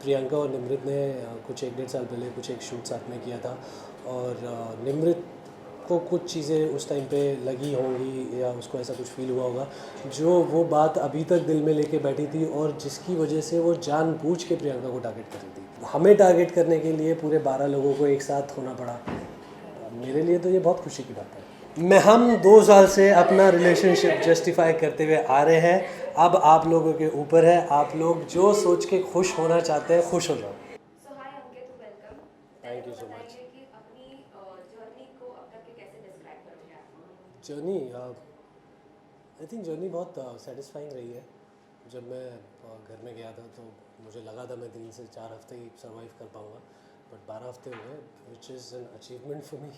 प्रियंका और निमृत ने कुछ 1-1.5 साल पहले कुछ एक शूट साथ में किया था और निमृत को कुछ चीज़ें उस टाइम पे लगी होंगी या उसको ऐसा कुछ फ़ील हुआ होगा जो वो बात अभी तक दिल में लेके बैठी थी और जिसकी वजह से वो जानबूझ के प्रियंका को टारगेट कर रही थी। हमें टारगेट करने के लिए पूरे 12 लोगों को एक साथ होना पड़ा। मेरे लिए तो ये बहुत खुशी की बात है। हम 2 साल से अपना रिलेशनशिप जस्टिफाई करते हुए आ रहे हैं। अब आप लोगों के ऊपर है, आप लोग जो सोच के खुश होना चाहते हैं खुश हो जाओ। सो हाय अंकित, वेलकम। थैंक यू तो सो मच। बताइए कि अपनी जर्नी को अब तक के कैसे डिस्क्राइब करोगे आप? जर्नी आई थिंक जर्नी बहुत सेटिस्फाइंग रही है। जब मैं घर में गया था तो मुझे लगा था मैं 3 से 4 हफ्ते ही सर्वाइव कर पाऊँगा, बट 12 हफ्ते हुए, which is an achievement for me.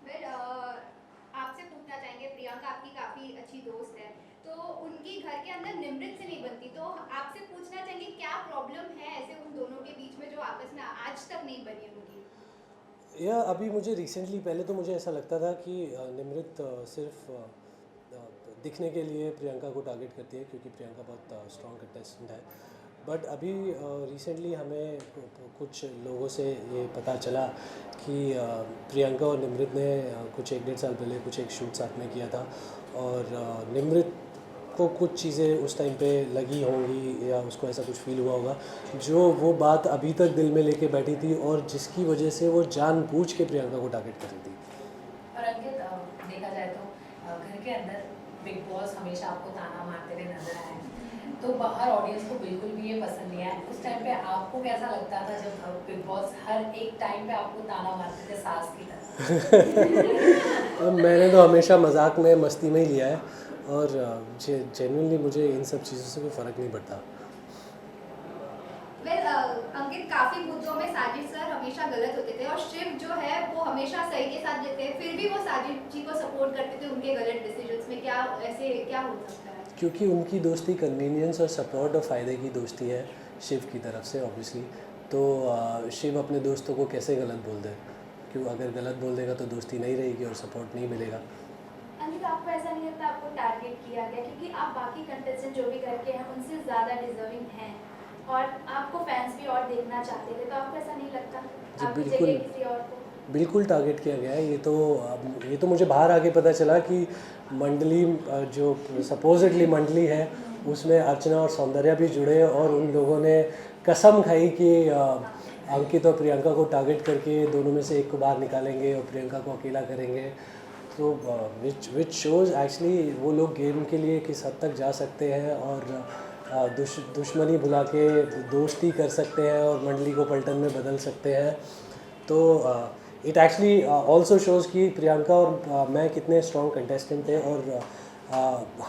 फिर आपसे पूछना चाहेंगे, प्रियंका आपकी काफ़ी अच्छी दोस्त है, तो उनकी घर के अंदर निमृत से नहीं बनती, तो आपसे पूछना चाहेंगे क्या प्रॉब्लम है ऐसे उन दोनों के बीच में जो आपस में आज तक नहीं बनी उनकी? या अभी मुझे रिसेंटली, पहले तो मुझे ऐसा लगता था कि निमृत सिर्फ दिखने के लिए प्रियंका को टारगेट करती है क्योंकि प्रियंका बहुत स्ट्रॉन्ग कंटेस्टेंट है। बट अभी रिसेंटली हमें कुछ लोगों से ये पता चला कि प्रियंका और निमृत ने कुछ 1-1.5 साल पहले कुछ एक शूट साथ में किया था और निमृत को कुछ चीज़ें उस टाइम पे लगी होंगी या उसको ऐसा कुछ फ़ील हुआ होगा जो वो बात अभी तक दिल में लेके बैठी थी और जिसकी वजह से वो जानबूझ के प्रियंका को टारगेट कर रही थी। और अंकित, देखा जाए तो घर के अंदर बिग बॉस हमेशा आपको ताना मारते हुए नजर आए हैं, तो बाहर ऑडियंस को बिल्कुल भी ये पसंद नहीं आया। उस टाइम पे आपको कैसा लगता था जब बिग बॉस हर एक टाइम पे आपको ताना मारते थे सास की तरह? मैंने तो हमेशा मजाक में मस्ती में ही लिया है और जेन्युइनली मुझे इन सब चीज़ों से कोई फ़र्क नहीं पड़ता। वेल अंकित, काफी मुद्दों में साजिद सर हमेशा गलत होते थे और शिव जो है वो हमेशा सही के साथ देते हैं, फिर भी वो साजिद जी को सपोर्ट करते थे उनके गलत डिसीजंस में। क्या ऐसे क्या हो सकता है? क्योंकि उनकी दोस्ती कन्वीनियंस और सपोर्ट और फ़ायदे की दोस्ती है शिव की तरफ से ऑब्वियसली। तो शिव अपने दोस्तों को कैसे गलत बोल दे? क्यों, अगर गलत बोल देगा तो दोस्ती नहीं रहेगी और सपोर्ट नहीं मिलेगा। अंकित, आपको ऐसा नहीं लगता आपको टारगेट किया गया, क्योंकि आप बाकी कंटेस्टेंट जो भी करके हैं उनसे ज़्यादा डिजर्विंग हैं और आपको फैंस भी और देखना चाहते थे, तो आपको ऐसा नहीं लगता जी आपकी बिल्कुल, जगह किसी और को? बिल्कुल टारगेट किया गया है। ये तो मुझे बाहर आके पता चला कि मंडली जो सपोजिटली मंडली है उसमें अर्चना और सौंदर्या भी जुड़े और उन लोगों ने कसम खाई कि अंकित और प्रियंका को टारगेट करके दोनों में से एक को बाहर निकालेंगे और प्रियंका को अकेला करेंगे। तो विच शोज़ एक्चुअली वो लोग गेम के लिए किस हद तक जा सकते हैं और दुश्मनी भुला के दोस्ती कर सकते हैं और मंडली को पलटन में बदल सकते हैं। तो इट एक्चुअली ऑल्सो शोज़ कि प्रियंका और मैं कितने स्ट्रॉन्ग कंटेस्टेंट थे और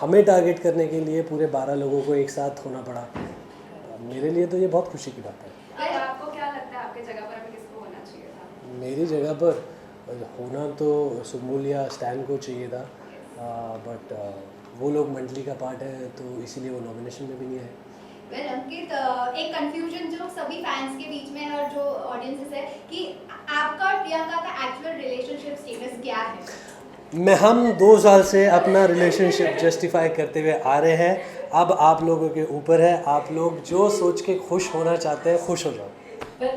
हमें टारगेट करने के लिए पूरे 12 लोगों को एक साथ होना पड़ा। मेरे लिए तो ये बहुत खुशी की बात है। अब आपको क्या लगता है आपकी जगह पर हमें किसको होना चाहिए था? मेरी जगह पर होना तो सुम्बुल या स्टैन को चाहिए था, बट वो लोग मंडली का पार्ट है तो इसीलिए वो नॉमिनेशन में भी नहीं आए। वेल अंकित, एक कंफ्यूजन जो सभी फैंस के बीच में है और जो ऑडियंसेस है कि आपका और प्रियंका का एक्चुअल रिलेशनशिप स्टेटस क्या है? हम 2 साल से अपना रिलेशनशिप जस्टिफाई करते हुए आ रहे हैं। अब आप लोगों के ऊपर है, आप लोग जो सोच के खुश होना चाहते हैं खुश हो जाओ। पर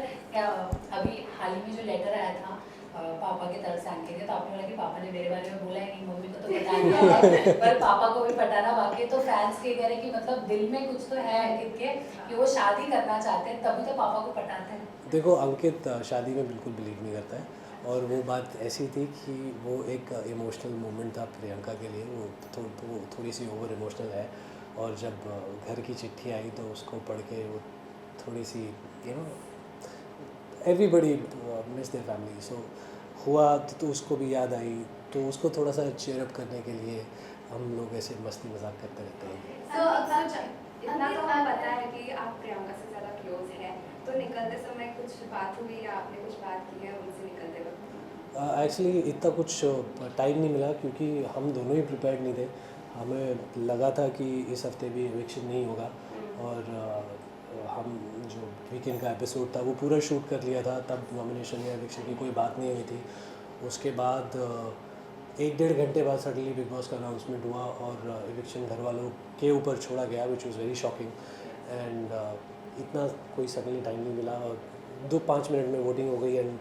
अभी हाल ही में जो लेटर आया था पापा की तरफ से अंकित के, तो आपने बोला कि पापा ने मेरे बारे में बोला ही नहीं, मम्मी को तो बता दिया है पर पापा को भी पटाना बाकी है। तो फैंस के कह रहे कि मतलब दिल में कुछ तो है अंकित के कि वो शादी करना चाहते हैं, तभी तो पापा को पटाते हैं। देखो, अंकित शादी में बिल्कुल बिलीव नहीं करता है और वो बात ऐसी थी कि वो एक इमोशनल मोमेंट था प्रियंका के लिए। वो थोड़ी सी ओवर इमोशनल है और जब घर की चिट्ठी आई तो उसको पढ़ के वो थोड़ी सी you know everybody miss their family, so हुआ तो उसको भी याद आई, तो उसको थोड़ा सा चेयर अप करने के लिए हम लोग ऐसे मस्ती मजाक करते रहते हैं। तो इतना तो हमें पता है कि आप प्रियंका से ज़्यादा क्लोज हैं, तो निकलते समय कुछ बात हुई या आपने कुछ बात की है उनसे निकलते वक्त? एक्चुअली इतना कुछ टाइम नहीं मिला क्योंकि हम दोनों ही प्रिपेयर्ड नहीं थे। हमें लगा था कि इस हफ्ते भी एविक्शन नहीं होगा और हम जो वीकेंड का एपिसोड था वो पूरा शूट कर लिया था, तब नॉमिनेशन या एविक्शन की कोई बात नहीं हुई थी। उसके बाद 1-1.5 घंटे बाद सडनली बिग बॉस का अनाउंसमेंट हुआ और एविक्शन घर वालों के ऊपर छोड़ा गया, which was very shocking. And इतना कोई सडनली टाइम नहीं मिला और 2-5 मिनट में वोटिंग हो गई एंड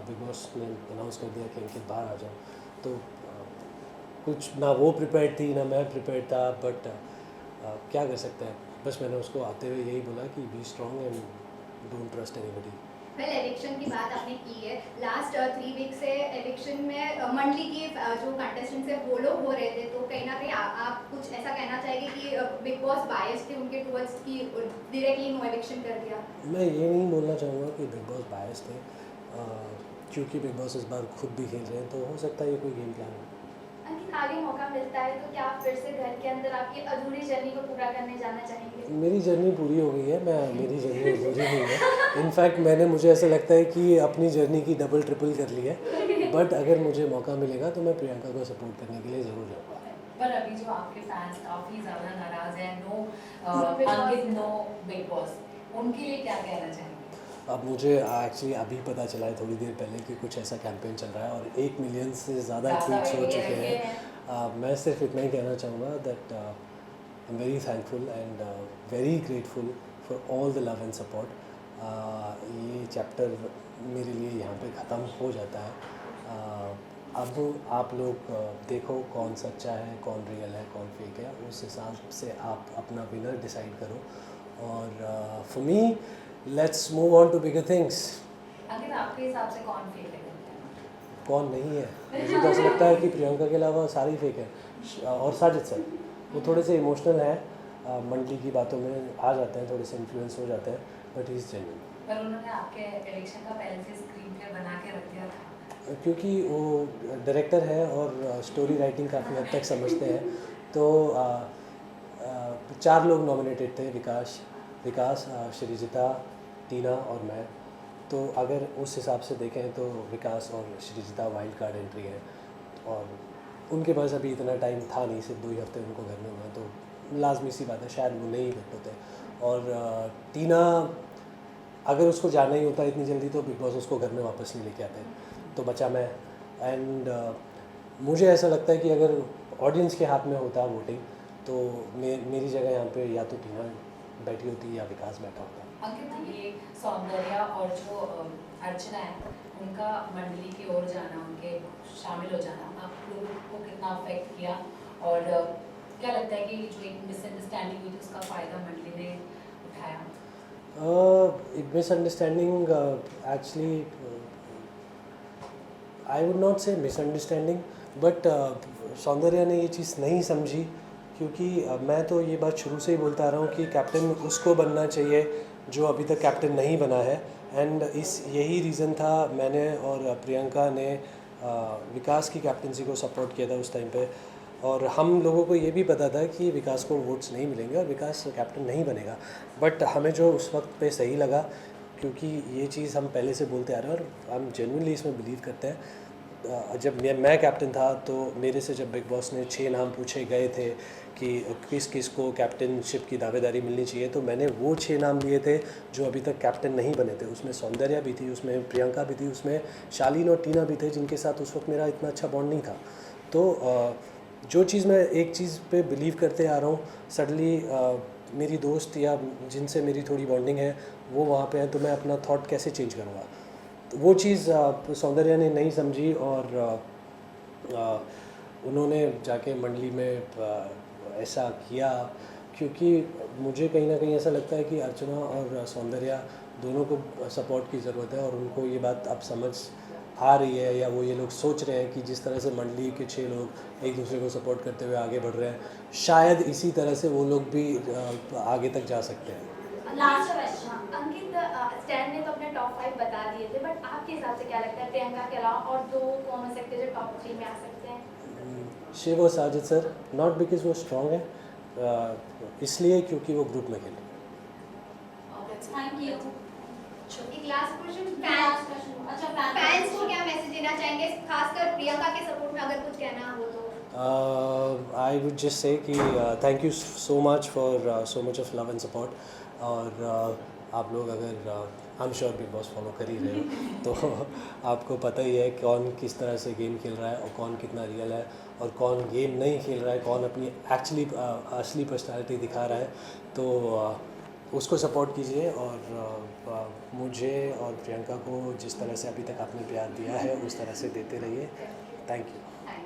बिग बॉस ने अनाउंस कर दिया कि अंकित बाहर आ जाओ। तो कुछ ना वो प्रिपेयर्ड थी ना मैं प्रिपेयर्ड था, बट क्या कर सकते हैं। बस मैंने उसको आते हुए यही बोला कि be strong and don't trust anybody. Well, election की बात आपने की है। लास्ट 3 वीक से इलेक्शन में मंडली की जो कंटेस्टेंट्स है वो लोग हो रहे थे, तो कहीं ना कहीं आप कुछ ऐसा कहना चाहेंगे कि बिग बॉस बायस थे उनके टुवर्ड्स की डायरेक्टली नो इलेक्शन कर दिया? मैं ये नहीं बोलना चाहूँगा कि बिग बॉस बायस थे, क्योंकि बिग बॉस इस बार खुद भी खेल रहे हैं, तो हो सकता है ये कोई गेम प्लान हो। अंकित, आगे मौका मिलता है तो क्या आप फिर से घर के अंदर आपकी अधूरी जर्नी को पूरा करने जाना चाहेंगे? मेरी जर्नी पूरी हो गई है, मेरी जर्नी अधूरी नहीं है। इनफैक्ट मुझे ऐसा लगता है कि अपनी जर्नी की डबल ट्रिपल कर ली है, बट अगर मुझे मौका मिलेगा तो मैं प्रियंका को सपोर्ट करने के लिए ज़रूर जाऊँगा। पर अभी जो आपके फैंस काफ़ी ज़्यादा नाराज़ हैं, नो अंकित नो बिग बॉस, उनके लिए क्या कहना चाहेंगे? अब मुझे एक्चुअली अभी पता चला है थोड़ी देर पहले कि कुछ ऐसा कैंपेन चल रहा है और 1 मिलियन से ज़्यादा ट्वीट्स हो चुके हैं। मैं सिर्फ इतना ही कहना चाहूँगा that I am very thankful and very grateful for all the love and support. ये चैप्टर मेरे लिए यहाँ पे ख़त्म हो जाता है। अब आप लोग देखो कौन सच्चा है, कौन रियल है, कौन फेक है, उस हिसाब से आप अपना विनर डिसाइड करो। और for me let's move on to bigger things. Ankit, आपके हिसाब से कौन फेक है? कौन नहीं है? मुझे तो ऐसा लगता है कि प्रियंका के अलावा सारी फेक है। और साजिद सर वो थोड़े से इमोशनल हैं, मंडली की बातों में आ जाते हैं, थोड़े से इन्फ्लुएंस हो जाते हैं, बट ही इज़ जेन्युइन। पर उन्होंने आपके इलेक्शन का पहले से स्क्रीन प्ले बना के रख दिया था। क्योंकि वो डायरेक्टर है और स्टोरी राइटिंग काफ़ी हद तक समझते हैं, तो 4 लोग नॉमिनेटेड थे, विकास, श्रीजिता, टीना और मैं। तो अगर उस हिसाब से देखें तो विकास और श्रीजिता वाइल्ड कार्ड एंट्री है और उनके पास अभी इतना टाइम था नहीं, सिर्फ 2 ही हफ्ते उनको घर में हुआ, तो लाजमी सी बात है शायद वो नहीं बैठ होते। और टीना अगर उसको जाना ही होता इतनी जल्दी तो बिग बॉस उसको घर में वापस नहीं लेके आते, तो बचा मैं। एंड मुझे ऐसा लगता है कि अगर ऑडियंस के हाथ में होता वोटिंग तो मेरी जगह यहाँ पे या तो टीना बैठी होती या विकास बैठा होता। अंकित, ये सौंदर्या और जो अर्चना है उनका मंडली की ओर जाना, उनके शामिल हो जाना आप लोगों को कितना अफेक्ट किया, और क्या लगता है कि जो एक मिसअंडरस्टैंडिंग हुई थी उसका फ़ायदा मंडली ने उठाया? Misunderstanding actually I would not से मिसअंडरस्टैंडिंग, बट सौंदर्या ने ये चीज़ नहीं समझी, क्योंकि मैं तो ये बात शुरू से ही बोलता आ रहा हूँ कि कैप्टन उसको बनना चाहिए जो अभी तक कैप्टन नहीं बना है। एंड यही रीज़न था मैंने और प्रियंका ने विकास की कैप्टनसी को सपोर्ट किया था उस टाइम पे, और हम लोगों को ये भी पता था कि विकास को वोट्स नहीं मिलेंगे और विकास कैप्टन नहीं बनेगा, बट हमें जो उस वक्त पे सही लगा, क्योंकि ये चीज़ हम पहले से बोलते आ रहे हैं और हम जेन्युइनली इसमें बिलीव करते हैं। जब मैं कैप्टन था तो मेरे से जब बिग बॉस ने 6 नाम पूछे गए थे कि किस किस को कैप्टनशिप की दावेदारी मिलनी चाहिए, तो मैंने वो 6 नाम लिए थे जो अभी तक कैप्टन नहीं बने थे। उसमें सौंदर्या भी थी, उसमें प्रियंका भी थी, उसमें शालीन और टीना भी थे, जिनके साथ उस वक्त मेरा इतना अच्छा बॉन्ड नहीं था। तो जो चीज़ मैं एक चीज़ पे बिलीव करते आ रहा हूँ, सडनली मेरी दोस्त या जिनसे मेरी थोड़ी बॉन्डिंग है वो वहाँ पे हैं, तो मैं अपना थॉट कैसे चेंज करूँगा। तो वो चीज़ सौंदर्या ने नहीं समझी और उन्होंने जाके मंडली में ऐसा किया, क्योंकि मुझे कहीं ना कहीं ऐसा लगता है कि अर्चना और सौंदर्या दोनों को सपोर्ट की ज़रूरत है, और उनको ये बात अब समझ आ रही है, या वो ये लोग सोच रहे हैं कि जिस तरह से मंडली के 6 लोग एक दूसरे को सपोर्ट करते हुए आगे बढ़ रहे हैं, शायद इसी तरह से वो लोग भी आगे तक जा सकते हैं। लास्ट क्वेश्चन, अंकित, स्टैन ने तो अपने टॉप 5 बता दिए थे, बट आपके हिसाब से क्या लगता है प्रियंका के अलावा और 2 कौन हो सकते हैं जो टॉप 3 में आ सकते हैं? शिव और साजिद सर, नॉट बिकॉज वो स्ट्रॉन्ग है, इसलिए क्योंकि वो ग्रुप में खेले। Thank you. एक लास्ट क्वेश्चन, लास्ट क्वेश्चन, अच्छा फैंस को क्या मैसेज देना चाहेंगे, खासकर प्रियंका के सपोर्ट में अगर कुछ कहना हो तो? आई वुड जस्ट से कि thank you so much for so much of love and support, और आप लोग अगर I am sure big boss follow कर ही रहे हो तो आपको पता ही है कौन किस तरह से गेम खेल रहा है और कौन कितना रियल है और कौन गेम नहीं खेल रहा है, कौन अपनी एक्चुअली असली पर्सनालिटी दिखा रहा है। तो उसको सपोर्ट कीजिए और मुझे और प्रियंका को जिस तरह से अभी तक आपने प्यार दिया है उस तरह से देते रहिए। Thank you.